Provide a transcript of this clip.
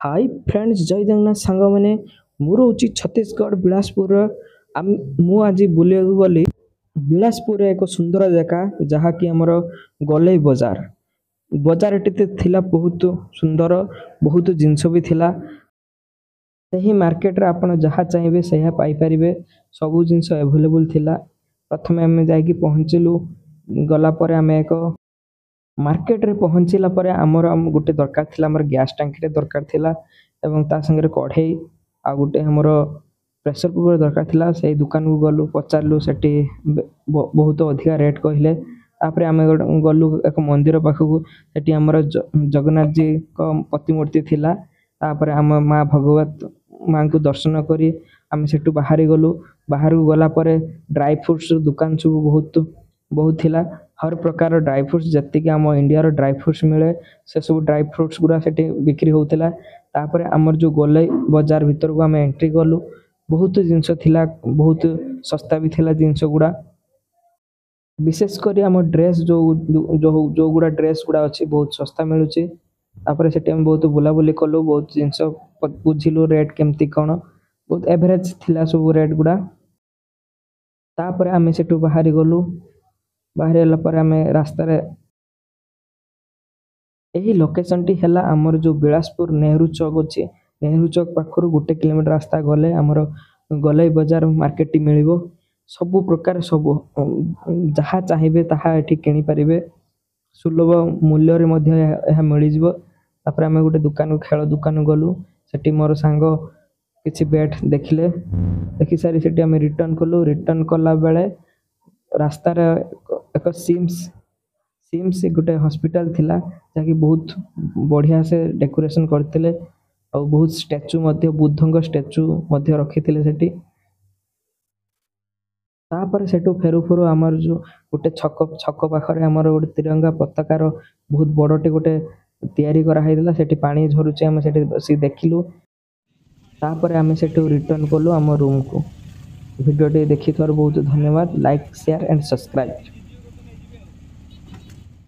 Hi friends जय जगन्नाथ सांग मैंने मोर हूँ छत्तीसगढ़ बिलासपुर मु आज बुले गली बिलासपुर एक सुंदर जगह जहाँकि आमर गले बजार बजार टी थिला बहुत सुंदर बहुत जिनस भी थिला सही मार्केट रे आपण जहाँ चाहिए सही पाइपर सबू जिनस एभेलेबल थिला। प्रथम आम जा पहुँचलु गला आम एक मार्केट रे पहुँचला पर आमर गोटे दरकार थिला आमर गैस टांकी दरकार थिला एवं ता संगे कढ़ई आ गोटे हमर प्रेशर कुकर दरकार थिला। से दुकान को गलु पचारलु सेठी बहुत अधिका रेट कहले तापर आम गलु एक मंदिर पाखक सेठी आमर जगन्नाथ जी को प्रतिमूर्ति थिला। तापर आम माँ भगवत माँ को दर्शन करी आम सेठू बाहरी गलु बाहर को गला पर ड्राई फ्रूट्स दुकान सब बहुत थिला। हर प्रकार ड्राई फ्रूट्स जति आम इंडिया ड्राई फ्रूट्स मिले से सब ड्राई फ्रूट्स गुरा सेठी बिक्री होता। तापर आमर जो गले बजार भीतर को आम एंट्री कलु बहुत जिनस थिला बहुत सस्ता भी थिला जिनस गुड़ा विशेषकर आम ड्रेस जो जो जो गुड़ा ड्रेस गुड़ा अच्छी बहुत सस्ता मिलूँ। तापर से बहुत बुलाबुली कलु बहुत जिनस बुझिलु रेट केमती कौन बहुत एवरेज थिला सब रेट गुड़ा। तापर आम सेठू बाहरी गलु बाहर पर आम रास्तार यही लोकेशन टी है आमर जो बिलासपुर नेहरू चौक अच्छे नेहरू चौक पाखर गोटे किलोमीटर रास्ता गले आमर गलई बजार मार्केट टी मिलिबो सबु प्रकार सब जहाँ चाहिए ताहा एठी किनी पारिबे सुलभ मूल्य रे मध्य यह मिल जिवो। तापर आम गोटे दुकान खेल दुकान गलु सेठी मोर सांग किछि बैट देखिले देखि सारी सेठी आम रिटर्न कलु रिटर्न कला बेले रास्तार एक सिम्स सिम्स गोटे हॉस्पिटल थिला जहाँकि बहुत बढ़िया से डेकोरेशन करते और बहुत स्टैचू बुद्धंग स्टैचू रखी सेठी। तापर सेठू फेरु फेरु आमर जो गोटे छक पाखरे आमर गोटे तिरंगा पताकार बहुत बड़टे गोटे तैयारी करा सेठी पानी झरुचे आम सेठी बसी देखिलु। तापर आम सेठू रिटर्न कलु आम रूम को। वीडियो देखि बहुत धन्यवाद। Like share and subscribe.